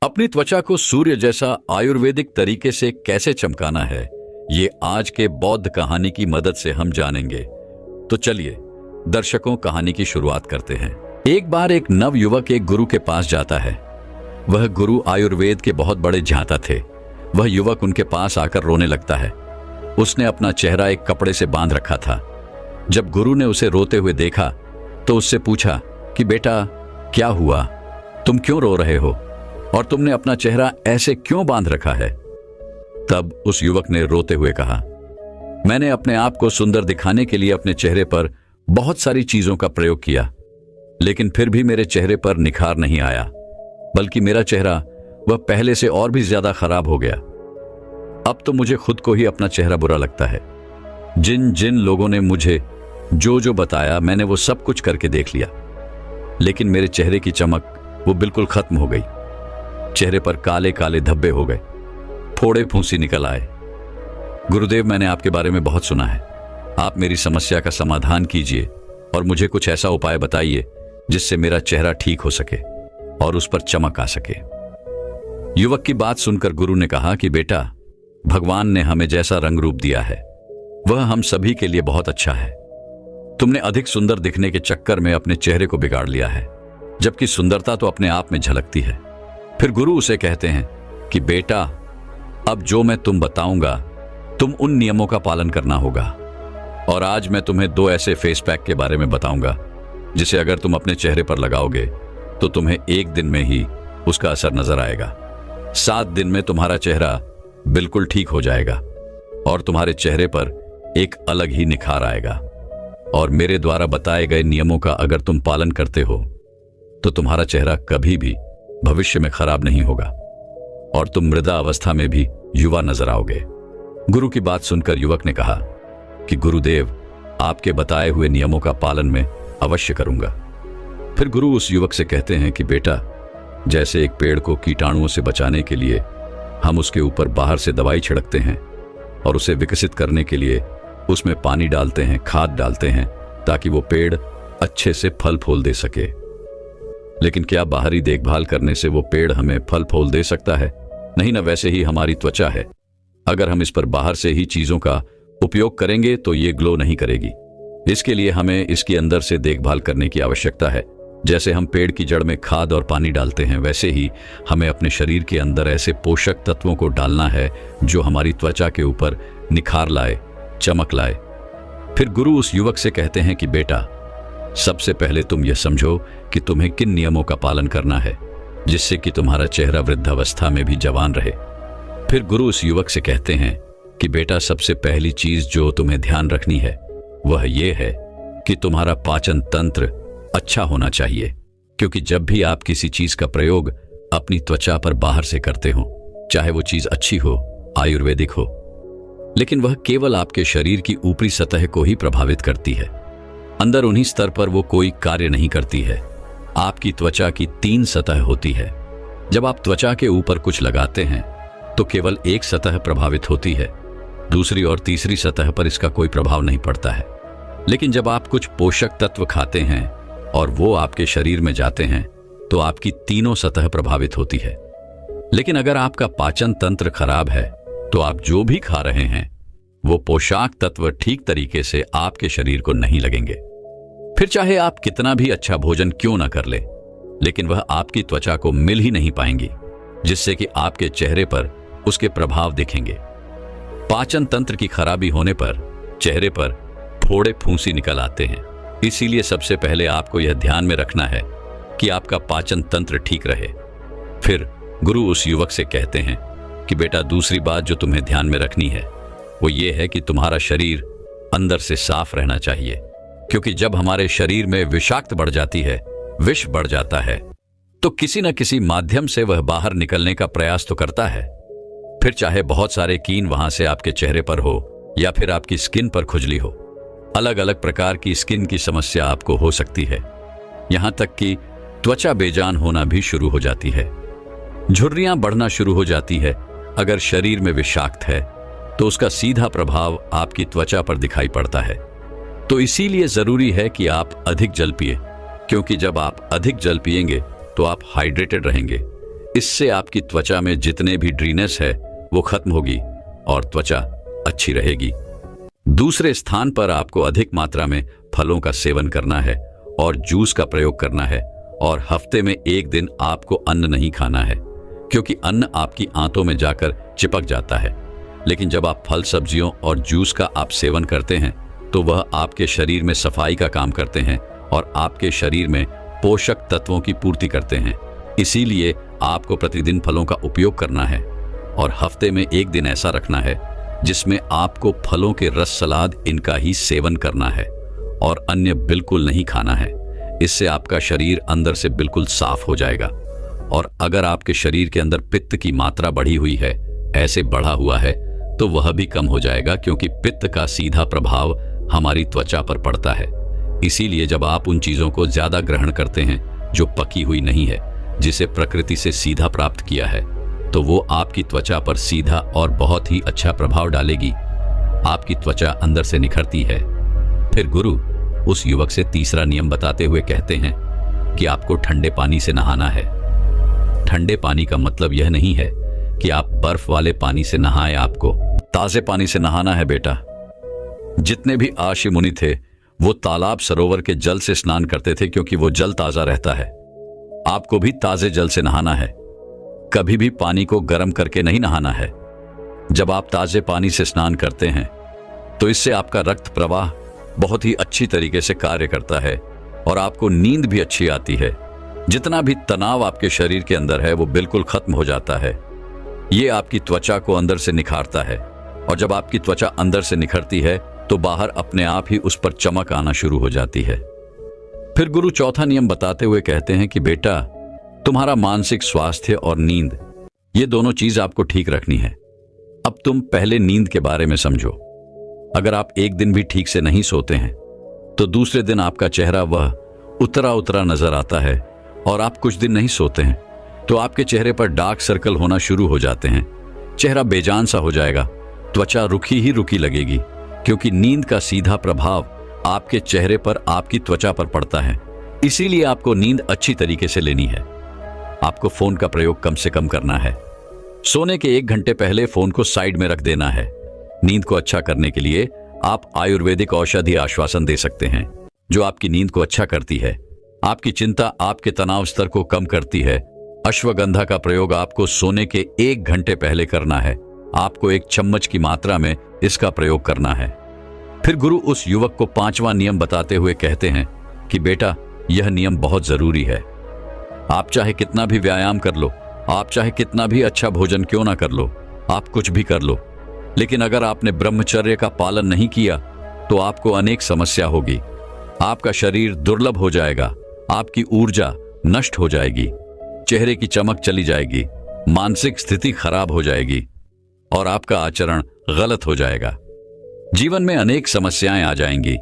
अपनी त्वचा को सूर्य जैसा आयुर्वेदिक तरीके से कैसे चमकाना है, ये आज के बौद्ध कहानी की मदद से हम जानेंगे। तो चलिए दर्शकों, कहानी की शुरुआत करते हैं। एक बार एक नव युवक एक गुरु के पास जाता है। वह गुरु आयुर्वेद के बहुत बड़े जानता थे। वह युवक उनके पास आकर रोने लगता है। उसने अपना चेहरा एक कपड़े से बांध रखा था। जब गुरु ने उसे रोते हुए देखा तो उससे पूछा कि बेटा, क्या हुआ? तुम क्यों रो रहे हो और तुमने अपना चेहरा ऐसे क्यों बांध रखा है? तब उस युवक ने रोते हुए कहा, मैंने अपने आप को सुंदर दिखाने के लिए अपने चेहरे पर बहुत सारी चीजों का प्रयोग किया, लेकिन फिर भी मेरे चेहरे पर निखार नहीं आया, बल्कि मेरा चेहरा वह पहले से और भी ज्यादा खराब हो गया। अब तो मुझे खुद को ही अपना चेहरा बुरा लगता है। जिन जिन लोगों ने मुझे जो जो बताया, मैंने वो सब कुछ करके देख लिया, लेकिन मेरे चेहरे की चमक वो बिल्कुल खत्म हो गई। चेहरे पर काले काले धब्बे हो गए, फोड़े फूंसी निकल आए। गुरुदेव, मैंने आपके बारे में बहुत सुना है। आप मेरी समस्या का समाधान कीजिए और मुझे कुछ ऐसा उपाय बताइए जिससे मेरा चेहरा ठीक हो सके और उस पर चमक आ सके। युवक की बात सुनकर गुरु ने कहा कि बेटा, भगवान ने हमें जैसा रंग रूप दिया है वह हम सभी के लिए बहुत अच्छा है। तुमने अधिक सुंदर दिखने के चक्कर में अपने चेहरे को बिगाड़ लिया है, जबकि सुंदरता तो अपने आप में झलकती है। फिर गुरु उसे कहते हैं कि बेटा, अब जो मैं तुम बताऊंगा तुम उन नियमों का पालन करना होगा। और आज मैं तुम्हें 2 ऐसे फेस पैक के बारे में बताऊंगा जिसे अगर तुम अपने चेहरे पर लगाओगे तो तुम्हें 1 दिन में ही उसका असर नजर आएगा। 7 दिन में तुम्हारा चेहरा बिल्कुल ठीक हो जाएगा और तुम्हारे चेहरे पर एक अलग ही निखार आएगा। और मेरे द्वारा बताए गए नियमों का अगर तुम पालन करते हो तो तुम्हारा चेहरा कभी भी भविष्य में खराब नहीं होगा और तुम मृदा अवस्था में भी युवा नजर आओगे। गुरु की बात सुनकर युवक ने कहा कि गुरुदेव, आपके बताए हुए नियमों का पालन मैं अवश्य करूंगा। फिर गुरु उस युवक से कहते हैं कि बेटा, जैसे एक पेड़ को कीटाणुओं से बचाने के लिए हम उसके ऊपर बाहर से दवाई छिड़कते हैं और उसे विकसित करने के लिए उसमें पानी डालते हैं, खाद डालते हैं, ताकि वो पेड़ अच्छे से फल फूल दे सके, लेकिन क्या बाहरी देखभाल करने से वो पेड़ हमें फल फूल दे सकता है? नहीं ना। वैसे ही हमारी त्वचा है, अगर हम इस पर बाहर से ही चीजों का उपयोग करेंगे तो ये ग्लो नहीं करेगी। इसके लिए हमें इसकी अंदर से देखभाल करने की आवश्यकता है। जैसे हम पेड़ की जड़ में खाद और पानी डालते हैं, वैसे ही हमें अपने शरीर के अंदर ऐसे पोषक तत्वों को डालना है जो हमारी त्वचा के ऊपर निखार लाए, चमक लाए। फिर गुरु उस युवक से कहते हैं कि बेटा, सबसे पहले तुम यह समझो कि तुम्हें किन नियमों का पालन करना है जिससे कि तुम्हारा चेहरा वृद्धावस्था में भी जवान रहे। फिर गुरु उस युवक से कहते हैं कि बेटा, सबसे पहली चीज जो तुम्हें ध्यान रखनी है वह यह है कि तुम्हारा पाचन तंत्र अच्छा होना चाहिए, क्योंकि जब भी आप किसी चीज का प्रयोग अपनी त्वचा पर बाहर से करते हो, चाहे वो चीज अच्छी हो, आयुर्वेदिक हो, लेकिन वह केवल आपके शरीर की ऊपरी सतह को ही प्रभावित करती है। अंदर उन्हीं स्तर पर वो कोई कार्य नहीं करती है। आपकी त्वचा की 3 सतह होती है। जब आप त्वचा के ऊपर कुछ लगाते हैं तो केवल एक सतह प्रभावित होती है, दूसरी और तीसरी सतह पर इसका कोई प्रभाव नहीं पड़ता है। लेकिन जब आप कुछ पोषक तत्व खाते हैं और वो आपके शरीर में जाते हैं तो आपकी तीनों सतह प्रभावित होती है। लेकिन अगर आपका पाचन तंत्र खराब है तो आप जो भी खा रहे हैं वो पोषक तत्व ठीक तरीके से आपके शरीर को नहीं लगेंगे। फिर चाहे आप कितना भी अच्छा भोजन क्यों ना कर ले, लेकिन वह आपकी त्वचा को मिल ही नहीं पाएंगी, जिससे कि आपके चेहरे पर उसके प्रभाव दिखेंगे। पाचन तंत्र की खराबी होने पर चेहरे पर फोड़े फूंसी निकल आते हैं। इसीलिए सबसे पहले आपको यह ध्यान में रखना है कि आपका पाचन तंत्र ठीक रहे। फिर गुरु उस युवक से कहते हैं कि बेटा, दूसरी बात जो तुम्हें ध्यान में रखनी है वो ये है कि तुम्हारा शरीर अंदर से साफ रहना चाहिए, क्योंकि जब हमारे शरीर में विषाक्त बढ़ जाती है, विष बढ़ जाता है, तो किसी न किसी माध्यम से वह बाहर निकलने का प्रयास तो करता है। फिर चाहे बहुत सारे कीन वहां से आपके चेहरे पर हो या फिर आपकी स्किन पर खुजली हो, अलग अलग प्रकार की स्किन की समस्या आपको हो सकती है। यहां तक कि त्वचा बेजान होना भी शुरू हो जाती है, झुर्रियां बढ़ना शुरू हो जाती है। अगर शरीर में विषाक्त है तो उसका सीधा प्रभाव आपकी त्वचा पर दिखाई पड़ता है। तो इसीलिए जरूरी है कि आप अधिक जल पिए, क्योंकि जब आप अधिक जल पिएंगे तो आप हाइड्रेटेड रहेंगे। इससे आपकी त्वचा में जितने भी ड्रीनेस है वो खत्म होगी और त्वचा अच्छी रहेगी। दूसरे स्थान पर आपको अधिक मात्रा में फलों का सेवन करना है और जूस का प्रयोग करना है, और हफ्ते में एक दिन आपको अन्न नहीं खाना है, क्योंकि अन्न आपकी आंतों में जाकर चिपक जाता है। लेकिन जब आप फल, सब्जियों और जूस का आप सेवन करते हैं तो वह आपके शरीर में सफाई का काम करते हैं और आपके शरीर में पोषक तत्वों की पूर्ति करते हैं। इसीलिए आपको प्रतिदिन फलों का उपयोग करना है और हफ्ते में एक दिन ऐसा रखना है जिसमें आपको फलों के रस, सलाद इनका ही सेवन करना है और अन्य बिल्कुल नहीं खाना है। इससे आपका शरीर अंदर से बिल्कुल साफ हो जाएगा। और अगर आपके शरीर के अंदर पित्त की मात्रा बढ़ी हुई है, ऐसे बढ़ा हुआ है, तो वह भी कम हो जाएगा, क्योंकि पित्त का सीधा प्रभाव हमारी त्वचा पर पड़ता है। इसीलिए जब आप उन चीजों को ज्यादा ग्रहण करते हैं जो पकी हुई नहीं है, जिसे प्रकृति से सीधा प्राप्त किया है, तो वो आपकी त्वचा पर सीधा और बहुत ही अच्छा प्रभाव डालेगी। आपकी त्वचा अंदर से निखरती है। फिर गुरु उस युवक से तीसरा नियम बताते हुए कहते हैं कि आपको ठंडे पानी से नहाना है। ठंडे पानी का मतलब यह नहीं है कि आप बर्फ वाले पानी से नहाएं, आपको ताजे पानी से नहाना है बेटा। जितने भी आशी मुनि थे वो तालाब, सरोवर के जल से स्नान करते थे, क्योंकि वो जल ताजा रहता है। आपको भी ताजे जल से नहाना है, कभी भी पानी को गर्म करके नहीं नहाना है। जब आप ताजे पानी से स्नान करते हैं तो इससे आपका रक्त प्रवाह बहुत ही अच्छी तरीके से कार्य करता है और आपको नींद भी अच्छी आती है। जितना भी तनाव आपके शरीर के अंदर है वो बिल्कुल खत्म हो जाता है। ये आपकी त्वचा को अंदर से निखारता है, और जब आपकी त्वचा अंदर से निखरती है तो बाहर अपने आप ही उस पर चमक आना शुरू हो जाती है। फिर गुरु चौथा नियम बताते हुए कहते हैं कि बेटा, तुम्हारा मानसिक स्वास्थ्य और नींद, ये दोनों चीज आपको ठीक रखनी है। अब तुम पहले नींद के बारे में समझो। अगर आप एक दिन भी ठीक से नहीं सोते हैं तो दूसरे दिन आपका चेहरा वह उतरा उतरा नजर आता है, और आप कुछ दिन नहीं सोते हैं तो आपके चेहरे पर डार्क सर्कल होना शुरू हो जाते हैं। चेहरा बेजान सा हो जाएगा, त्वचा रुखी ही रुखी लगेगी, क्योंकि नींद का सीधा प्रभाव आपके चेहरे पर, आपकी त्वचा पर पड़ता है। इसीलिए आपको नींद अच्छी तरीके से लेनी है। आपको फोन का प्रयोग कम से कम करना है। सोने के 1 घंटे पहले फोन को साइड में रख देना है। नींद को अच्छा करने के लिए आप आयुर्वेदिक औषधि आश्वासन दे सकते हैं, जो आपकी नींद को अच्छा करती है, आपकी चिंता, आपके तनाव स्तर को कम करती है। अश्वगंधा का प्रयोग आपको सोने के 1 घंटे पहले करना है। आपको 1 चम्मच की मात्रा में इसका प्रयोग करना है। फिर गुरु उस युवक को 5वां नियम बताते हुए कहते हैं कि बेटा, यह नियम बहुत जरूरी है। आप चाहे कितना भी व्यायाम कर लो, आप चाहे कितना भी अच्छा भोजन क्यों ना कर लो, आप कुछ भी कर लो, लेकिन अगर आपने ब्रह्मचर्य का पालन नहीं किया तो आपको अनेक समस्या होगी। आपका शरीर दुर्लभ हो जाएगा, आपकी ऊर्जा नष्ट हो जाएगी, चेहरे की चमक चली जाएगी, मानसिक स्थिति खराब हो जाएगी और आपका आचरण गलत हो जाएगा। जीवन में अनेक समस्याएं आ जाएंगी।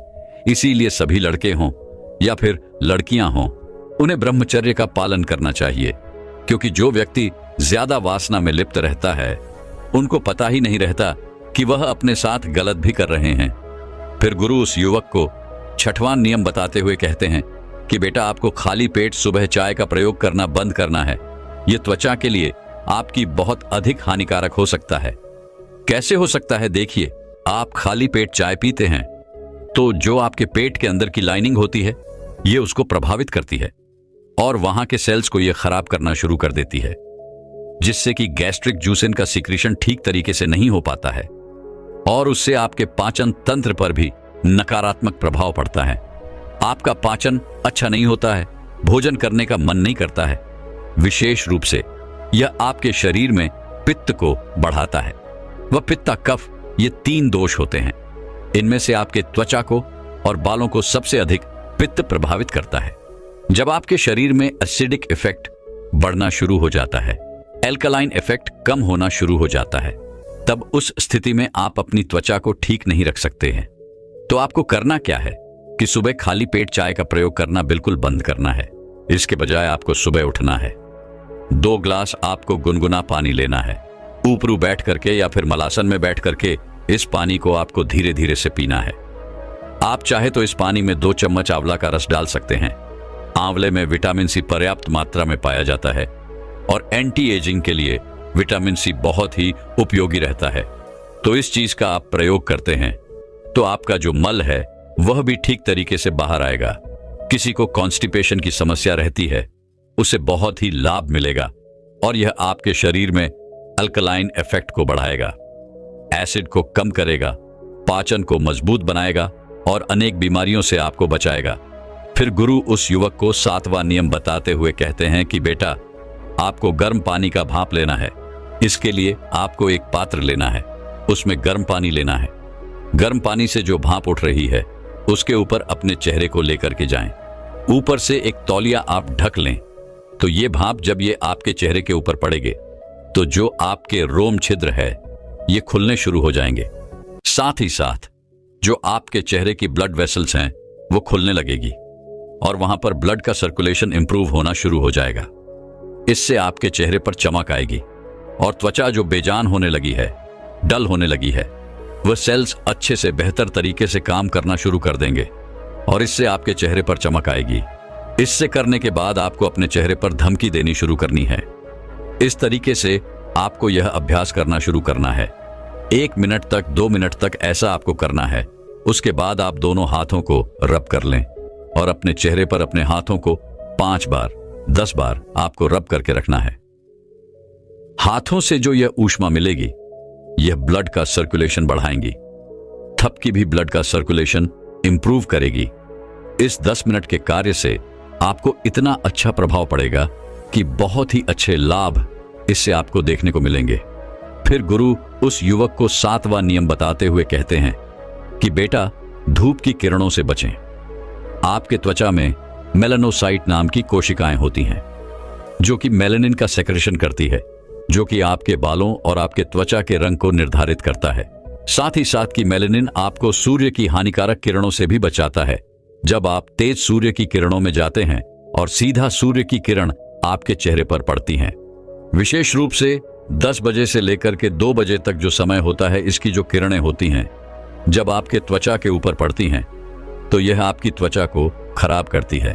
इसीलिए सभी लड़के हों या फिर लड़कियां हों, उन्हें ब्रह्मचर्य का पालन करना चाहिए, क्योंकि जो व्यक्ति ज्यादा वासना में लिप्त रहता है उनको पता ही नहीं रहता कि वह अपने साथ गलत भी कर रहे हैं। फिर गुरु उस युवक को 6वां नियम बताते हुए कहते हैं कि बेटा, आपको खाली पेट सुबह चाय का प्रयोग करना बंद करना है। यह त्वचा के लिए आपकी बहुत अधिक हानिकारक हो सकता है। कैसे हो सकता है? देखिए, आप खाली पेट चाय पीते हैं तो जो आपके पेट के अंदर की लाइनिंग होती है ये उसको प्रभावित करती है और वहां के सेल्स को ये खराब करना शुरू कर देती है, जिससे कि गैस्ट्रिक जूसिन का सिक्रीशन ठीक तरीके से नहीं हो पाता है और उससे आपके पाचन तंत्र पर भी नकारात्मक प्रभाव पड़ता है। आपका पाचन अच्छा नहीं होता है, भोजन करने का मन नहीं करता है। विशेष रूप से यह आपके शरीर में पित्त को बढ़ाता है। वह पित्ता, कफ, ये 3 दोष होते हैं। इनमें से आपके त्वचा को और बालों को सबसे अधिक पित्त प्रभावित करता है। जब आपके शरीर में एसिडिक इफेक्ट बढ़ना शुरू हो जाता है, एल्कलाइन इफेक्ट कम होना शुरू हो जाता है, तब उस स्थिति में आप अपनी त्वचा को ठीक नहीं रख सकते हैं। तो आपको करना क्या है कि सुबह खाली पेट चाय का प्रयोग करना बिल्कुल बंद करना है। इसके बजाय आपको सुबह उठना है, 2 ग्लास आपको गुनगुना पानी लेना है। ऊपरू बैठ करके या फिर मलासन में बैठ करके इस पानी को आपको धीरे धीरे से पीना है। आप चाहे तो इस पानी में 2 चम्मच आंवला का रस डाल सकते हैं। आंवले में विटामिन सी पर्याप्त मात्रा में पाया जाता है और एंटी एजिंग के लिए विटामिन सी बहुत ही उपयोगी रहता है। तो इस चीज का आप प्रयोग करते हैं तो आपका जो मल है वह भी ठीक तरीके से बाहर आएगा। किसी को कॉन्स्टिपेशन की समस्या रहती है उसे बहुत ही लाभ मिलेगा और यह आपके शरीर में अल्कलाइन इफेक्ट को बढ़ाएगा, एसिड को कम करेगा, पाचन को मजबूत बनाएगा और अनेक बीमारियों से आपको बचाएगा। फिर गुरु उस युवक को 7वां नियम बताते हुए कहते हैं कि बेटा, आपको गर्म पानी का भाप लेना है। इसके लिए आपको एक पात्र लेना है, उसमें गर्म पानी लेना है। गर्म पानी से जो भाप उठ रही है उसके ऊपर अपने चेहरे को लेकर के जाएं। ऊपर से एक तौलिया आप ढक लें। तो ये भाप जब ये आपके चेहरे के ऊपर पड़ेगे तो जो आपके रोम छिद्र है ये खुलने शुरू हो जाएंगे। साथ ही साथ जो आपके चेहरे की ब्लड वेसल्स हैं वो खुलने लगेगी और वहां पर ब्लड का सर्कुलेशन इंप्रूव होना शुरू हो जाएगा। इससे आपके चेहरे पर चमक आएगी और त्वचा जो बेजान होने लगी है, डल होने लगी है, वह सेल्स अच्छे से बेहतर तरीके से काम करना शुरू कर देंगे और इससे आपके चेहरे पर चमक आएगी। इससे करने के बाद आपको अपने चेहरे पर धमकी देनी शुरू करनी है। इस तरीके से आपको यह अभ्यास करना शुरू करना है। 1 मिनट तक, 2 मिनट तक ऐसा आपको करना है। उसके बाद आप दोनों हाथों को रब कर लें और अपने चेहरे पर अपने हाथों को 5 बार, 10 बार आपको रब करके रखना है। हाथों से जो यह ऊष्मा मिलेगी यह ब्लड का सर्कुलेशन बढ़ाएंगी। थपकी भी ब्लड का सर्कुलेशन इंप्रूव करेगी। इस 10 मिनट के कार्य से आपको इतना अच्छा प्रभाव पड़ेगा कि बहुत ही अच्छे लाभ इससे आपको देखने को मिलेंगे। फिर गुरु उस युवक को 7वां नियम बताते हुए कहते हैं कि बेटा, धूप की किरणों से बचें। आपके त्वचा में मेलानोसाइट नाम की कोशिकाएं होती हैं जो कि मेलानिन का सेक्रेशन करती है, जो कि आपके बालों और आपके त्वचा के रंग को निर्धारित करता है। साथ ही साथ कि मेलानिन आपको सूर्य की हानिकारक किरणों से भी बचाता है। जब आप तेज सूर्य की किरणों में जाते हैं और सीधा सूर्य की किरण आपके चेहरे पर पड़ती हैं, विशेष रूप से 10 बजे से लेकर के 2 बजे तक जो समय होता है, इसकी जो किरणें होती हैं जब आपके त्वचा के ऊपर पड़ती हैं तो यह आपकी त्वचा को खराब करती है।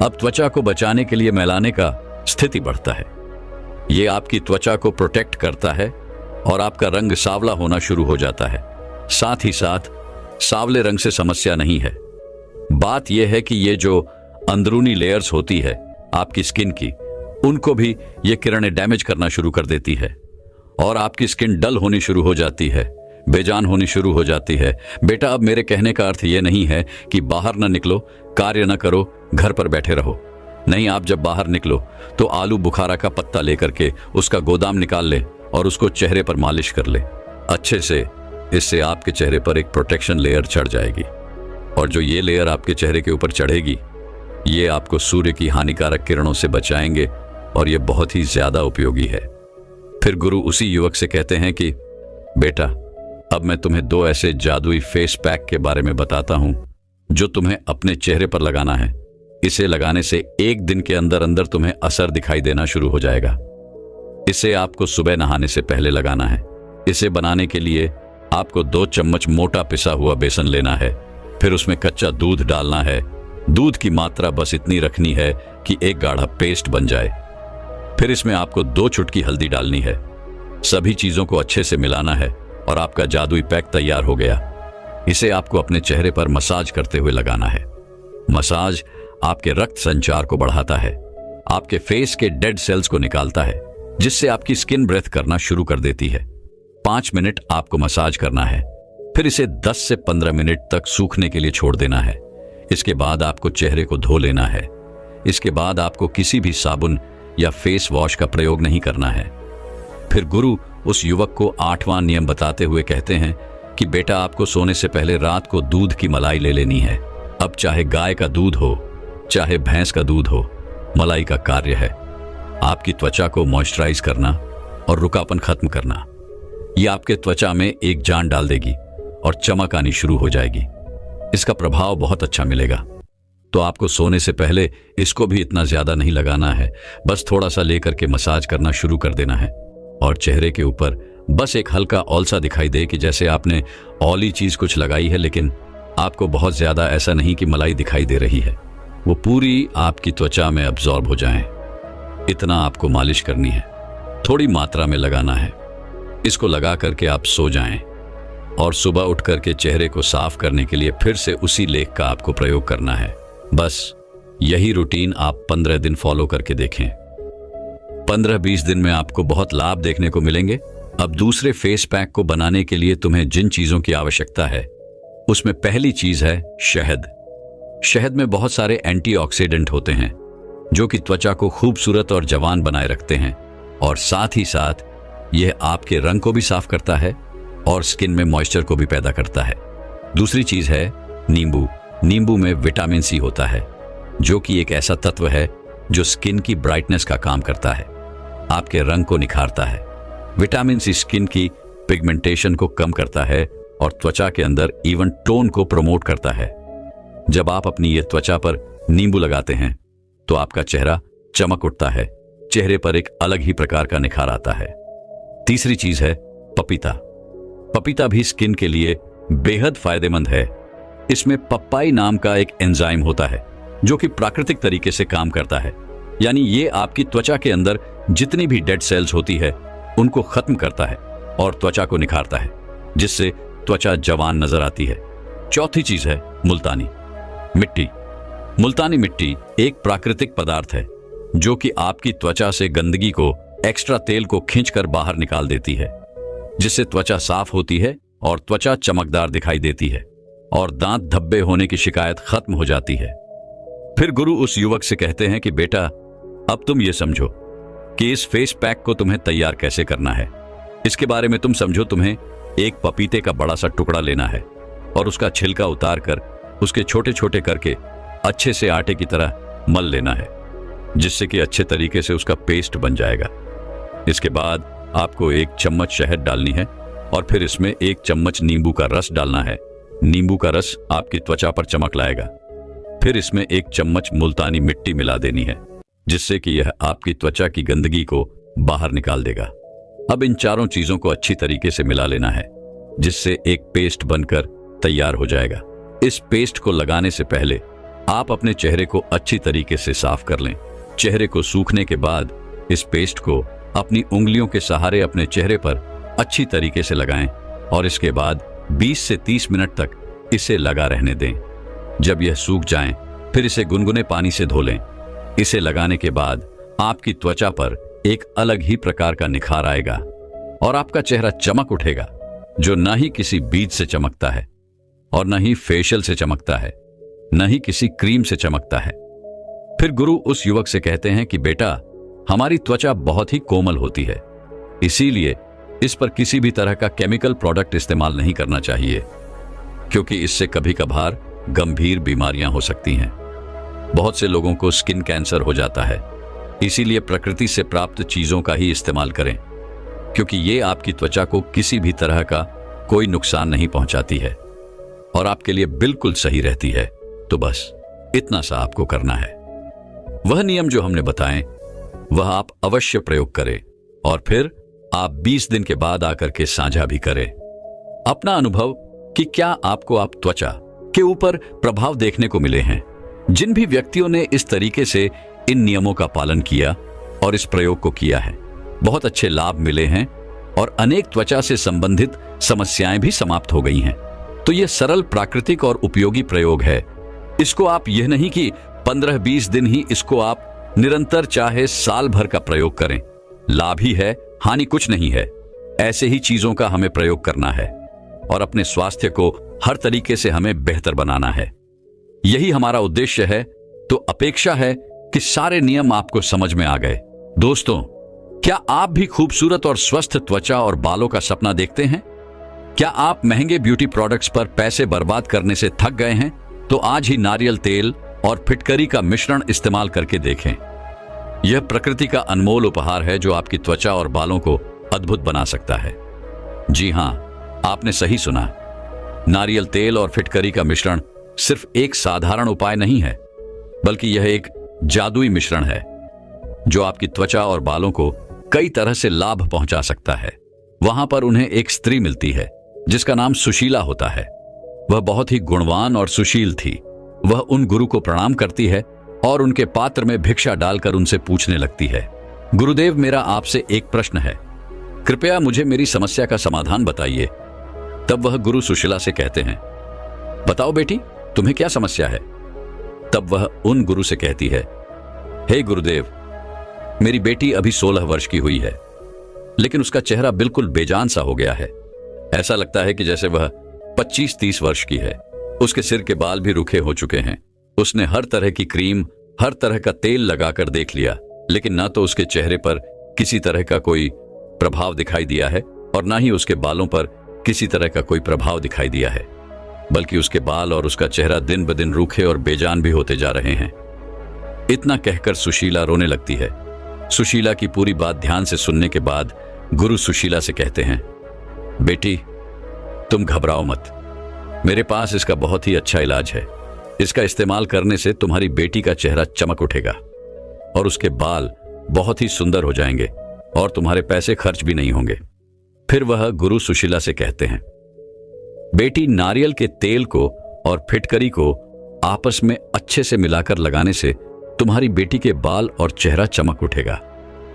अब त्वचा को बचाने के लिए मेलाने का स्थिति बढ़ता है। यह आपकी त्वचा को प्रोटेक्ट करता है और आपका रंग सांवला होना शुरू हो जाता है। साथ ही साथ सांवले रंग से समस्या नहीं है। बात यह है कि ये जो अंदरूनी लेयर्स होती है आपकी स्किन की, उनको भी ये किरणें डैमेज करना शुरू कर देती है और आपकी स्किन डल होनी शुरू हो जाती है, बेजान होनी शुरू हो जाती है। बेटा, अब मेरे कहने का अर्थ ये नहीं है कि बाहर ना निकलो, कार्य ना करो, घर पर बैठे रहो। नहीं, आप जब बाहर निकलो तो आलू बुखारा का पत्ता लेकर के उसका गोदाम निकाल ले और उसको चेहरे पर मालिश कर ले अच्छे से। इससे आपके चेहरे पर एक प्रोटेक्शन लेयर चढ़ जाएगी और जो ये लेयर आपके चेहरे के ऊपर चढ़ेगी ये आपको सूर्य की हानिकारक किरणों से बचाएंगे और ये बहुत ही ज्यादा उपयोगी है। फिर गुरु उसी युवक से कहते हैं कि बेटा, अब मैं तुम्हें 2 ऐसे जादुई फेस पैक के बारे में बताता हूं जो तुम्हें अपने चेहरे पर लगाना है। इसे लगाने से 1 दिन के अंदर अंदर तुम्हें असर दिखाई देना शुरू हो जाएगा। इसे आपको सुबह नहाने से पहले लगाना है। इसे बनाने के लिए आपको 2 चम्मच मोटा पिसा हुआ बेसन लेना है। फिर उसमें कच्चा दूध डालना है। दूध की मात्रा बस इतनी रखनी है कि एक गाढ़ा पेस्ट बन जाए। फिर इसमें आपको 2 चुटकी हल्दी डालनी है। सभी चीजों को अच्छे से मिलाना है और आपका जादुई पैक तैयार हो गया। इसे आपको अपने चेहरे पर मसाज करते हुए लगाना है। मसाज आपके रक्त संचार को बढ़ाता है, आपके फेस के डेड सेल्स को निकालता है, जिससे आपकी स्किन ब्रेथ करना शुरू कर देती है। 5 मिनट आपको मसाज करना है। फिर इसे 10 से 15 मिनट तक सूखने के लिए छोड़ देना है। इसके बाद आपको चेहरे को धो लेना है। इसके बाद आपको किसी भी साबुन या फेस वॉश का प्रयोग नहीं करना है। फिर गुरु उस युवक को 8वां नियम बताते हुए कहते हैं कि बेटा, आपको सोने से पहले रात को दूध की मलाई ले लेनी है। अब चाहे गाय का दूध हो, चाहे भैंस का दूध हो, मलाई का कार्य है आपकी त्वचा को मॉइस्चराइज करना और रुकापन खत्म करना। यह आपके त्वचा में एक जान डाल देगी और चमक आनी शुरू हो जाएगी। इसका प्रभाव बहुत अच्छा मिलेगा। तो आपको सोने से पहले इसको भी इतना ज्यादा नहीं लगाना है, बस थोड़ा सा लेकर के मसाज करना शुरू कर देना है और चेहरे के ऊपर बस एक हल्का ऑलसा दिखाई दे कि जैसे आपने ऑली चीज कुछ लगाई है, लेकिन आपको बहुत ज्यादा ऐसा नहीं कि मलाई दिखाई दे रही है। वो पूरी आपकी त्वचा में अब्जॉर्ब हो जाएं। इतना आपको मालिश करनी है, थोड़ी मात्रा में लगाना है। इसको लगा करके आप सो जाएं और सुबह उठ करके चेहरे को साफ करने के लिए फिर से उसी लेख का आपको प्रयोग करना है। बस यही रूटीन आप 15 दिन फॉलो करके देखें। 15-20 दिन में आपको बहुत लाभ देखने को मिलेंगे। अब दूसरे फेस पैक को बनाने के लिए तुम्हें जिन चीजों की आवश्यकता है उसमें पहली चीज है शहद। शहद में बहुत सारे एंटीऑक्सीडेंट होते हैं जो कि त्वचा को खूबसूरत और जवान बनाए रखते हैं, और साथ ही साथ यह आपके रंग को भी साफ करता है और स्किन में मॉइस्चर को भी पैदा करता है। दूसरी चीज है नींबू। नींबू में विटामिन सी होता है जो कि एक ऐसा तत्व है जो स्किन की ब्राइटनेस का काम करता है, आपके रंग को निखारता है। विटामिन सी स्किन की पिगमेंटेशन को कम करता है और त्वचा के अंदर इवन टोन को प्रमोट करता है। जब आप अपनी ये त्वचा पर नींबू लगाते हैं तो आपका चेहरा चमक उठता है, चेहरे पर एक अलग ही प्रकार का निखार आता है। तीसरी चीज है पपीता। पपीता भी स्किन के लिए बेहद फायदेमंद है। इसमें पप्पाई नाम का एक एंजाइम होता है जो कि प्राकृतिक तरीके से काम करता है, यानी ये आपकी त्वचा के अंदर जितनी भी डेड सेल्स होती है उनको खत्म करता है और त्वचा को निखारता है, जिससे त्वचा जवान नजर आती है। चौथी चीज है मुल्तानी मिट्टी। मुल्तानी मिट्टी एक प्राकृतिक पदार्थ है जो कि आपकी त्वचा से गंदगी को, एक्स्ट्रा तेल को खींचकर बाहर निकाल देती है, जिससे त्वचा साफ होती है और त्वचा चमकदार दिखाई देती है और दांत धब्बे होने की शिकायत खत्म हो जाती है। फिर गुरु उस युवक से कहते हैं कि बेटा, अब तुम ये समझो कि इस फेस पैक को तुम्हें तैयार कैसे करना है। इसके बारे में तुम समझो, तुम्हें एक पपीते का बड़ा सा टुकड़ा लेना है और उसका छिलका उतार कर उसके छोटे छोटे करके अच्छे से आटे की तरह मल लेना है, जिससे कि अच्छे तरीके से उसका पेस्ट बन जाएगा। इसके बाद आपको 1 चम्मच शहद डालनी है और फिर इसमें 1 चम्मच नींबू का रस डालना है। नींबू का रस आपकी त्वचा पर चमक लाएगा। फिर इसमें 1 चम्मच मुल्तानी मिट्टी मिला देनी है, जिससे कि यह आपकी त्वचा की गंदगी को बाहर निकाल देगा। अब इन चारों चीजों को अच्छी तरीके से मिला लेना है, जिससे एक पेस्ट बनकर तैयार हो जाएगा। इस पेस्ट को लगाने से पहले आप अपने चेहरे को अच्छी तरीके से साफ कर लें। चेहरे को सूखने के बाद इस पेस्ट को अपनी उंगलियों के सहारे अपने चेहरे पर अच्छी तरीके से लगाएं और इसके बाद 20 से 30 मिनट तक इसे लगा रहने दें। जब यह सूख जाए फिर इसे गुनगुने पानी से धो लें। इसे लगाने के बाद आपकी त्वचा पर एक अलग ही प्रकार का निखार आएगा और आपका चेहरा चमक उठेगा, जो न ही किसी बीज से चमकता है और न ही फेशियल से चमकता है, न ही किसी क्रीम से चमकता है। फिर गुरु उस युवक से कहते हैं कि बेटा, हमारी त्वचा बहुत ही कोमल होती है, इसीलिए इस पर किसी भी तरह का केमिकल प्रोडक्ट इस्तेमाल नहीं करना चाहिए, क्योंकि इससे कभी कभार गंभीर बीमारियां हो सकती हैं। बहुत से लोगों को स्किन कैंसर हो जाता है। इसीलिए प्रकृति से प्राप्त चीजों का ही इस्तेमाल करें, क्योंकि ये आपकी त्वचा को किसी भी तरह का कोई नुकसान नहीं पहुंचाती है और आपके लिए बिल्कुल सही रहती है। तो बस इतना सा आपको करना है। वह नियम जो हमने बताए वह आप अवश्य प्रयोग करें और फिर आप 20 दिन के बाद आकर के साझा भी करें अपना अनुभव कि क्या आपको आप त्वचा के ऊपर प्रभाव देखने को मिले हैं। जिन भी व्यक्तियों ने इस तरीके से इन नियमों का पालन किया और इस प्रयोग को किया है, बहुत अच्छे लाभ मिले हैं और अनेक त्वचा से संबंधित समस्याएं भी समाप्त हो गई हैं। तो यह सरल, प्राकृतिक और उपयोगी प्रयोग है। इसको आप यह नहीं कि 15-20 दिन ही इसको आप निरंतर चाहे साल भर का प्रयोग करें। लाभ ही है, हानि कुछ नहीं है। ऐसे ही चीजों का हमें प्रयोग करना है और अपने स्वास्थ्य को हर तरीके से हमें बेहतर बनाना है। यही हमारा उद्देश्य है। तो अपेक्षा है कि सारे नियम आपको समझ में आ गए। दोस्तों, क्या आप भी खूबसूरत और स्वस्थ त्वचा और बालों का सपना देखते हैं? क्या आप महंगे ब्यूटी प्रोडक्ट्स पर पैसे बर्बाद करने से थक गए हैं? तो आज ही नारियल तेल और फिटकरी का मिश्रण इस्तेमाल करके देखें। यह प्रकृति का अनमोल उपहार है जो आपकी त्वचा और बालों को अद्भुत बना सकता है। जी हां, आपने सही सुना। नारियल तेल और फिटकरी का मिश्रण सिर्फ एक साधारण उपाय नहीं है, बल्कि यह एक जादुई मिश्रण है जो आपकी त्वचा और बालों को कई तरह से लाभ पहुंचा सकता है। वहां पर उन्हें एक स्त्री मिलती है जिसका नाम सुशीला होता है। वह बहुत ही गुणवान और सुशील थी। वह उन गुरु को प्रणाम करती है और उनके पात्र में भिक्षा डालकर उनसे पूछने लगती है गुरुदेव, मेरा आपसे एक प्रश्न है, कृपया मुझे मेरी समस्या का समाधान बताइए। तब वह गुरु सुशीला से कहते हैं, बताओ बेटी, तुम्हें क्या समस्या है। तब वह उन गुरु से कहती है, हे गुरुदेव, मेरी बेटी अभी 16 वर्ष की हुई है, लेकिन उसका चेहरा बिल्कुल बेजान सा हो गया है। ऐसा लगता है कि जैसे वह 25-30 वर्ष की है। उसके सिर के बाल भी रुखे हो चुके हैं। उसने हर तरह की क्रीम, हर तरह का तेल लगाकर देख लिया, लेकिन ना तो उसके चेहरे पर किसी तरह का कोई प्रभाव दिखाई दिया है और ना ही उसके बालों पर किसी तरह का कोई प्रभाव दिखाई दिया है, बल्कि उसके बाल और उसका चेहरा दिन ब दिन रूखे और बेजान भी होते जा रहे हैं। इतना कहकर सुशीला रोने लगती है। सुशीला की पूरी बात ध्यान से सुनने के बाद गुरु सुशीला से कहते हैं, बेटी, तुम घबराओ मत, मेरे पास इसका बहुत ही अच्छा इलाज है। इसका इस्तेमाल करने से तुम्हारी बेटी का चेहरा चमक उठेगा और उसके बाल बहुत ही सुंदर हो जाएंगे और तुम्हारे पैसे खर्च भी नहीं होंगे। फिर वह गुरु सुशीला से कहते हैं, बेटी, नारियल के तेल को और फिटकरी को आपस में अच्छे से मिलाकर लगाने से तुम्हारी बेटी के बाल और चेहरा चमक उठेगा।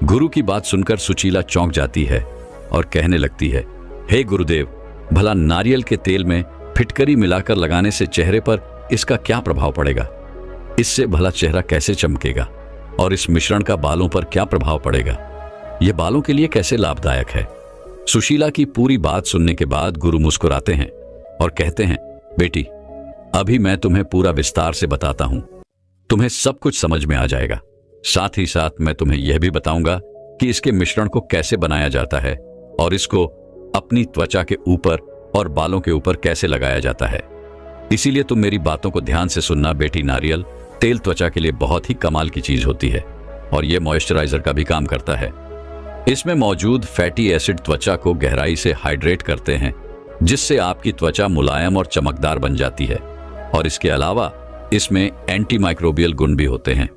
गुरु की बात सुनकर सुशीला चौंक जाती है और कहने लगती है, हे गुरुदेव, भला नारियल के तेल में फिटकरी मिलाकर लगाने से चेहरे पर इसका क्या प्रभाव पड़ेगा? इससे भला चेहरा कैसे चमकेगा? और इस मिश्रण का बालों पर क्या प्रभाव पड़ेगा? यह बालों के लिए कैसे लाभदायक है? सुशीला की पूरी बात सुनने के बाद गुरु मुस्कुराते हैं और कहते हैं, बेटी, अभी मैं तुम्हें पूरा विस्तार से बताता हूं, तुम्हें सब कुछ समझ में आ जाएगा। साथ ही साथ मैं तुम्हें यह भी बताऊंगा कि इसके मिश्रण को कैसे बनाया जाता है और इसको अपनी त्वचा के ऊपर और बालों के ऊपर कैसे लगाया जाता है। इसीलिए तुम मेरी बातों को ध्यान से सुनना बेटी। नारियल तेल त्वचा के लिए बहुत ही कमाल की चीज होती है और यह मॉइस्चराइजर का भी काम करता है। इसमें मौजूद फैटी एसिड त्वचा को गहराई से हाइड्रेट करते हैं, जिससे आपकी त्वचा मुलायम और चमकदार बन जाती है। और इसके अलावा इसमें एंटी माइक्रोबियल गुण भी होते हैं।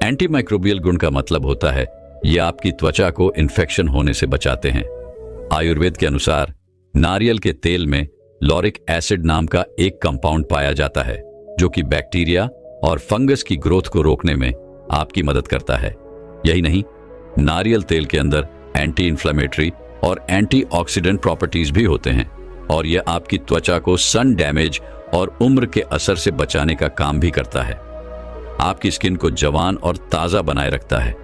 एंटी माइक्रोबियल गुण का मतलब होता है ये आपकी त्वचा को इन्फेक्शन होने से बचाते हैं। आयुर्वेद के अनुसार नारियल के तेल में लॉरिक एसिड नाम का एक कंपाउंड पाया जाता है, जो कि बैक्टीरिया और फंगस की ग्रोथ को रोकने में आपकी मदद करता है। यही नहीं, नारियल तेल के अंदर एंटी इन्फ्लेमेटरी और एंटीऑक्सीडेंट प्रॉपर्टीज भी होते हैं और यह आपकी त्वचा को सन डैमेज और उम्र के असर से बचाने का काम भी करता है। आपकी स्किन को जवान और ताजा बनाए रखता है।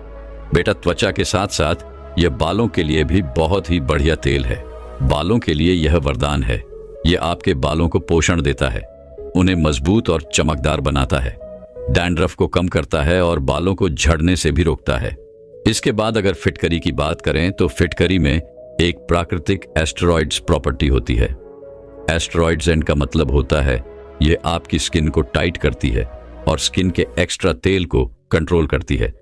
बेटा, त्वचा के साथ साथ यह बालों के लिए भी बहुत ही बढ़िया तेल है। बालों के लिए यह वरदान है। यह आपके बालों को पोषण देता है, उन्हें मजबूत और चमकदार बनाता है, डैंड्रफ को कम करता है और बालों को झड़ने से भी रोकता है। इसके बाद अगर फिटकरी की बात करें तो फिटकरी में एक प्राकृतिक एस्टेरॉइड्स प्रॉपर्टी होती है। एस्टेरॉइड्स का मतलब होता है यह आपकी स्किन को टाइट करती है और स्किन के एक्स्ट्रा तेल को कंट्रोल करती है।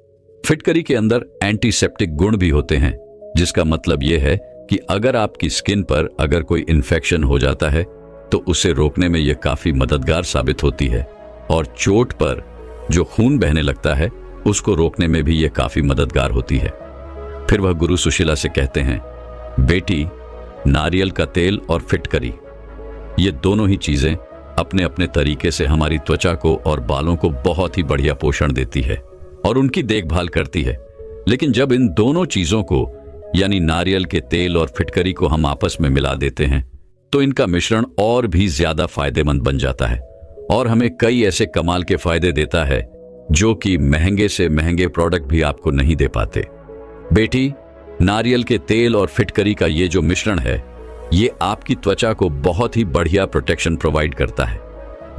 फिटकरी के अंदर एंटीसेप्टिक गुण भी होते हैं, जिसका मतलब यह है कि अगर आपकी स्किन पर अगर कोई इन्फेक्शन हो जाता है तो उसे रोकने में यह काफी मददगार साबित होती है और चोट पर जो खून बहने लगता है उसको रोकने में भी यह काफी मददगार होती है। फिर वह गुरु सुशीला से कहते हैं, बेटी, नारियल का तेल और फिटकरी, ये दोनों ही चीजें अपने अपने तरीके से हमारी त्वचा को और बालों को बहुत ही बढ़िया पोषण देती है और उनकी देखभाल करती है। लेकिन जब इन दोनों चीजों को यानी नारियल के तेल और फिटकरी को हम आपस में मिला देते हैं तो इनका मिश्रण और भी ज्यादा फायदेमंद बन जाता है और हमें कई ऐसे कमाल के फायदे देता है जो कि महंगे से महंगे प्रोडक्ट भी आपको नहीं दे पाते। बेटी, नारियल के तेल और फिटकरी का ये जो मिश्रण है ये आपकी त्वचा को बहुत ही बढ़िया प्रोटेक्शन प्रोवाइड करता है।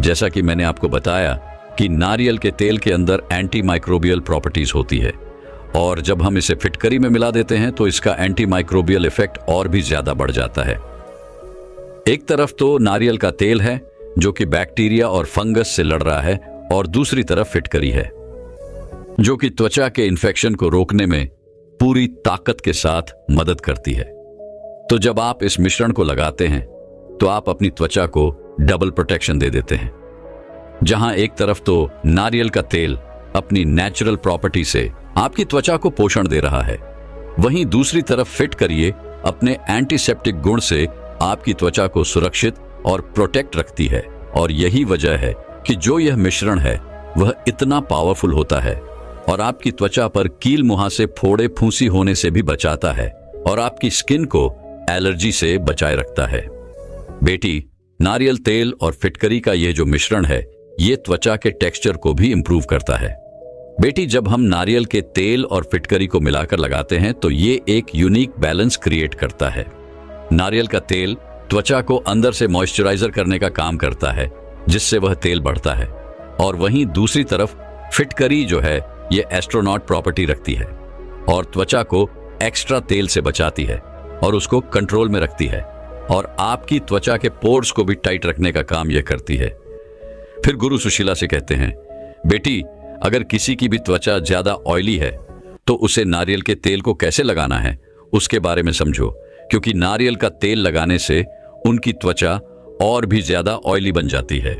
जैसा कि मैंने आपको बताया कि नारियल के तेल के अंदर एंटी माइक्रोबियल प्रॉपर्टीज होती है और जब हम इसे फिटकरी में मिला देते हैं तो इसका एंटी माइक्रोबियल इफेक्ट और भी ज्यादा बढ़ जाता है। एक तरफ तो नारियल का तेल है जो कि बैक्टीरिया और फंगस से लड़ रहा है और दूसरी तरफ फिटकरी है जो कि त्वचा के इन्फेक्शन को रोकने में पूरी ताकत के साथ मदद करती है। तो जब आप इस मिश्रण को लगाते हैं तो आप अपनी त्वचा को डबल प्रोटेक्शन दे देते हैं। जहां एक तरफ तो नारियल का तेल अपनी नेचुरल प्रॉपर्टी से आपकी त्वचा को पोषण दे रहा है, वहीं दूसरी तरफ फिटकरी अपने एंटीसेप्टिक गुण से आपकी त्वचा को सुरक्षित और प्रोटेक्ट रखती है। और यही वजह है कि जो यह मिश्रण है वह इतना पावरफुल होता है और आपकी त्वचा पर कील मुहासे, फोड़े, फूंसी होने से भी बचाता है और आपकी स्किन को एलर्जी से बचाए रखता है। बेटी, नारियल तेल और फिटकरी का ये जो मिश्रण है, ये त्वचा के टेक्सचर को भी इंप्रूव करता है। बेटी, जब हम नारियल के तेल और फिटकरी को मिलाकर लगाते हैं तो ये एक यूनिक बैलेंस क्रिएट करता है। नारियल का तेल त्वचा को अंदर से मॉइस्चराइजर करने का काम करता है, जिससे वह तेल बढ़ता है, और वहीं दूसरी तरफ फिटकरी जो है ये एस्ट्रोनॉट प्रॉपर्टी रखती है और त्वचा को एक्स्ट्रा तेल से बचाती है और उसको कंट्रोल में रखती है और आपकी त्वचा के पोर्स को भी टाइट रखने का काम यह करती है। फिर गुरु सुशीला से कहते हैं, बेटी, अगर किसी की भी त्वचा ज्यादा ऑयली है तो उसे नारियल के तेल को कैसे लगाना है उसके बारे में समझो, क्योंकि नारियल का तेल लगाने से उनकी त्वचा और भी ज्यादा ऑयली बन जाती है।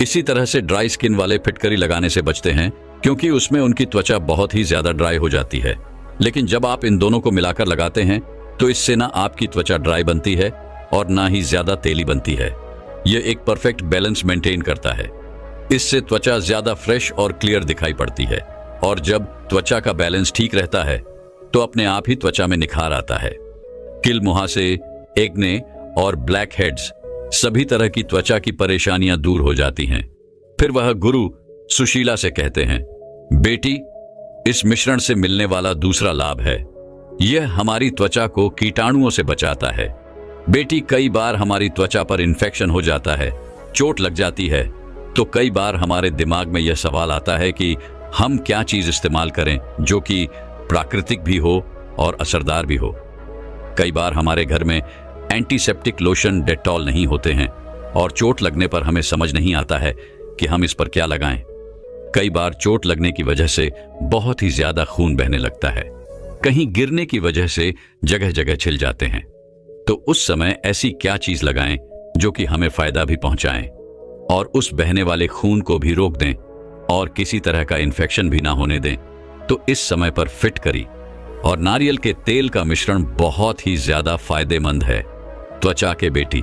इसी तरह से ड्राई स्किन वाले फिटकरी लगाने से बचते हैं, क्योंकि उसमें उनकी त्वचा बहुत ही ज्यादा ड्राई हो जाती है। लेकिन जब आप इन दोनों को मिलाकर लगाते हैं तो इससे ना आपकी त्वचा ड्राई बनती है और ना ही ज्यादा तेली बनती है। यह एक परफेक्ट बैलेंस मेंटेन करता है। इससे त्वचा ज्यादा फ्रेश और क्लियर दिखाई पड़ती है, और जब त्वचा का बैलेंस ठीक रहता है तो अपने आप ही त्वचा में निखार आता है। किल मुहासे, एक्ने और ब्लैक हेड्स, सभी तरह की त्वचा की परेशानियां दूर हो जाती हैं। फिर वह गुरु सुशीला से कहते हैं, बेटी, इस मिश्रण से मिलने वाला दूसरा लाभ है, यह हमारी त्वचा को कीटाणुओं से बचाता है। बेटी, कई बार हमारी त्वचा पर इन्फेक्शन हो जाता है, चोट लग जाती है, तो कई बार हमारे दिमाग में यह सवाल आता है कि हम क्या चीज इस्तेमाल करें जो कि प्राकृतिक भी हो और असरदार भी हो। कई बार हमारे घर में एंटीसेप्टिक लोशन, डेटॉल नहीं होते हैं और चोट लगने पर हमें समझ नहीं आता है कि हम इस पर क्या लगाएं। कई बार चोट लगने की वजह से बहुत ही ज्यादा खून बहने लगता है, कहीं गिरने की वजह से जगह जगह छिल जाते हैं। तो उस समय ऐसी क्या चीज लगाएं जो कि हमें फायदा भी पहुंचाएं और उस बहने वाले खून को भी रोक दें और किसी तरह का इन्फेक्शन भी ना होने दें। तो इस समय पर फिटकरी और नारियल के तेल का मिश्रण बहुत ही ज्यादा फायदेमंद है त्वचा के बेटी।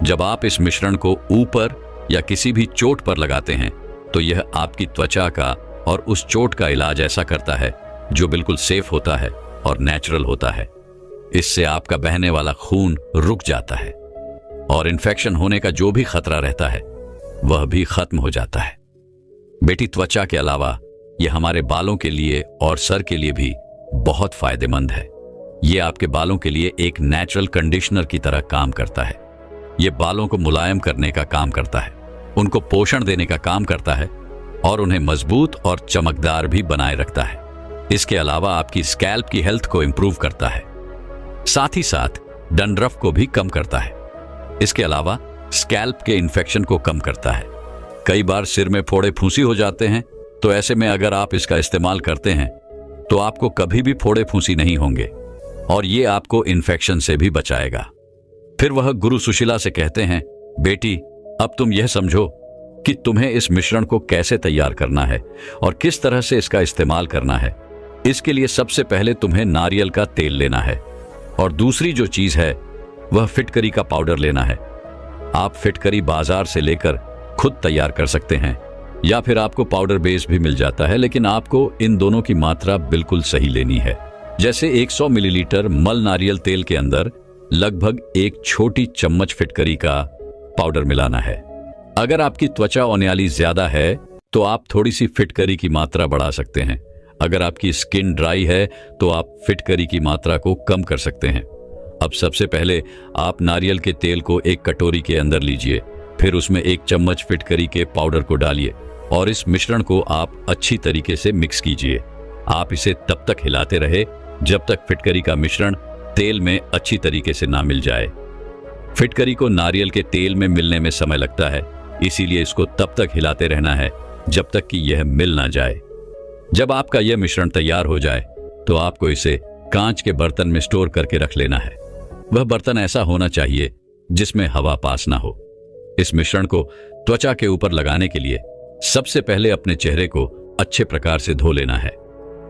जब आप इस मिश्रण को ऊपर या किसी भी चोट पर लगाते हैं तो यह आपकी त्वचा का और उस चोट का इलाज ऐसा करता है जो बिल्कुल सेफ होता है और नेचुरल होता है। इससे आपका बहने वाला खून रुक जाता है और इन्फेक्शन होने का जो भी खतरा रहता है वह भी खत्म हो जाता है। बेटी, त्वचा के अलावा यह हमारे बालों के लिए और सर के लिए भी बहुत फायदेमंद है। यह आपके बालों के लिए एक नेचुरल कंडीशनर की तरह काम करता है। यह बालों को मुलायम करने का काम करता है, उनको पोषण देने का काम करता है और उन्हें मजबूत और चमकदार भी बनाए रखता है। इसके अलावा आपकी स्कैल्प की हेल्थ को इंप्रूव करता है, साथ ही साथ डंड्रफ को भी कम करता है। इसके अलावा स्कैल्प के इन्फेक्शन को कम करता है। कई बार सिर में फोड़े फूंसी हो जाते हैं, तो ऐसे में अगर आप इसका इस्तेमाल करते हैं तो आपको कभी भी फोड़े फूंसी नहीं होंगे और ये आपको इन्फेक्शन से भी बचाएगा। फिर वह गुरु सुशीला से कहते हैं, बेटी, अब तुम यह समझो कि तुम्हें इस मिश्रण को कैसे तैयार करना है और किस तरह से इसका इस्तेमाल करना है। इसके लिए सबसे पहले तुम्हें नारियल का तेल लेना है और दूसरी जो चीज है वह फिटकरी का पाउडर लेना है। आप फिटकरी बाजार से लेकर खुद तैयार कर सकते हैं या फिर आपको पाउडर बेस भी मिल जाता है, लेकिन आपको इन दोनों की मात्रा बिल्कुल सही लेनी है। जैसे 100 मिलीलीटर मल नारियल तेल के अंदर लगभग एक छोटी चम्मच फिटकरी का पाउडर मिलाना है। अगर आपकी त्वचा ओनियाली ज्यादा है तो आप थोड़ी सी फिटकरी की मात्रा बढ़ा सकते हैं। अगर आपकी स्किन ड्राई है तो आप फिटकरी की मात्रा को कम कर सकते हैं। अब सबसे पहले आप नारियल के तेल को एक कटोरी के अंदर लीजिए, फिर उसमें 1 चम्मच फिटकरी के पाउडर को डालिए और इस मिश्रण को आप अच्छी तरीके से मिक्स कीजिए। आप इसे तब तक हिलाते रहे जब तक फिटकरी का मिश्रण तेल में अच्छी तरीके से ना मिल जाए। फिटकरी को नारियल के तेल में मिलने में समय लगता है, इसीलिए इसको तब तक हिलाते रहना है जब तक कि यह मिल ना जाए। जब आपका यह मिश्रण तैयार हो जाए तो आपको इसे कांच के बर्तन में स्टोर करके रख लेना है। वह बर्तन ऐसा होना चाहिए जिसमें हवा पास ना हो। इस मिश्रण को त्वचा के ऊपर लगाने के लिए सबसे पहले अपने चेहरे को अच्छे प्रकार से धो लेना है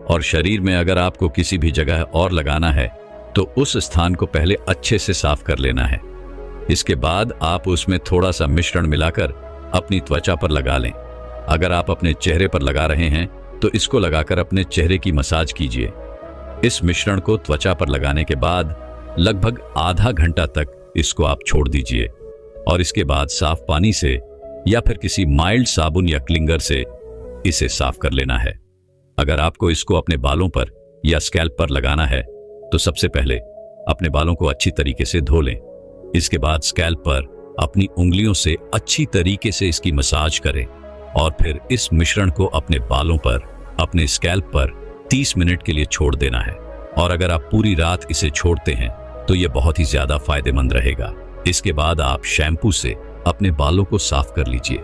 और शरीर में अगर आपको किसी भी जगह और लगाना है तो उस स्थान को पहले अच्छे से साफ कर लेना है। इसके बाद आप उसमें थोड़ा सा मिश्रण मिलाकर अपनी त्वचा पर लगा लें। अगर आप अपने चेहरे पर लगा रहे हैं तो इसको लगाकर अपने चेहरे की मसाज कीजिए। इस मिश्रण को त्वचा पर लगाने के बाद लगभग आधा घंटा तक इसको आप छोड़ दीजिए और इसके बाद साफ पानी से या फिर किसी माइल्ड साबुन या क्लिंगर से इसे साफ कर लेना है। अगर आपको इसको अपने बालों पर या स्कैल्प पर लगाना है तो सबसे पहले अपने बालों को अच्छी तरीके से धो लें। इसके बाद स्कैल्प पर अपनी उंगलियों से अच्छी तरीके से इसकी मसाज करें और फिर इस मिश्रण को अपने बालों पर, अपने स्कैल्प पर 30 मिनट के लिए छोड़ देना है। और अगर आप पूरी रात इसे छोड़ते हैं तो यह बहुत ही ज्यादा फायदेमंद रहेगा। इसके बाद आप शैम्पू से अपने बालों को साफ कर लीजिए।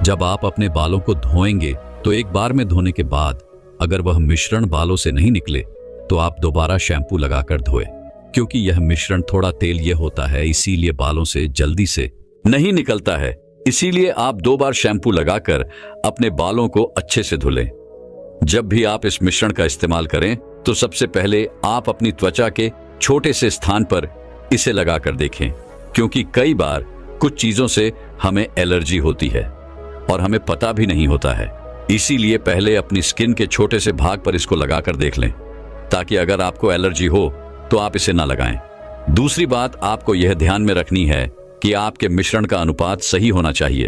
जब आप अपने बालों को धोएंगे तो एक बार में धोने के बाद अगर वह मिश्रण बालों से नहीं निकले तो आप दोबारा शैम्पू लगाकर धोएं, क्योंकि यह मिश्रण थोड़ा तेलीय होता है, इसीलिए बालों से जल्दी से नहीं निकलता है। इसीलिए आप 2 बार शैम्पू लगाकर अपने बालों को अच्छे से धुलें। जब भी आप इस मिश्रण का इस्तेमाल करें तो सबसे पहले आप अपनी त्वचा के छोटे से स्थान पर इसे लगाकर देखें, क्योंकि कई बार कुछ चीजों से हमें एलर्जी होती है और हमें पता भी नहीं होता है। इसीलिए पहले अपनी स्किन के छोटे से भाग पर इसको लगाकर देख लें, ताकि अगर आपको एलर्जी हो तो आप इसे ना लगाएं। दूसरी बात आपको यह ध्यान में रखनी है कि आपके मिश्रण का अनुपात सही होना चाहिए।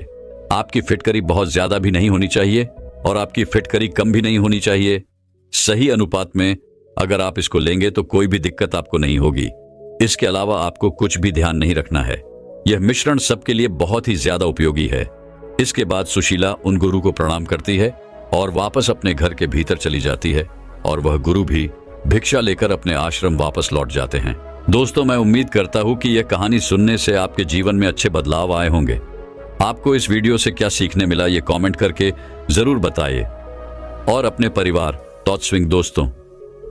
आपकी फिटकरी बहुत ज्यादा भी नहीं होनी चाहिए और आपकी फिटकरी कम भी नहीं होनी चाहिए। सही अनुपात में अगर आप इसको लेंगे तो कोई भी दिक्कत आपको नहीं होगी। इसके अलावा आपको कुछ भी ध्यान नहीं रखना है। यह मिश्रण सबके लिए बहुत ही ज्यादा उपयोगी है। इसके बाद सुशीला उन गुरु को प्रणाम करती है और वापस अपने घर के भीतर चली जाती है और वह गुरु भी भिक्षा लेकर अपने आश्रम वापस लौट जाते हैं। दोस्तों, मैं उम्मीद करता हूं कि यह कहानी सुनने से आपके जीवन में अच्छे बदलाव आए होंगे। आपको इस वीडियो से क्या सीखने मिला ये कमेंट करके जरूर बताइए और अपने परिवार, थॉट स्विंग दोस्तों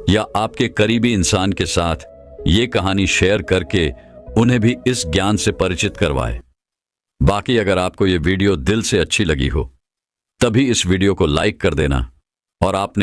या आपके करीबी इंसान के साथ ये कहानी शेयर करके उन्हें भी इस ज्ञान से परिचित करवाएं। बाकी अगर आपको ये वीडियो दिल से अच्छी लगी हो तभी इस वीडियो को लाइक कर देना और आपने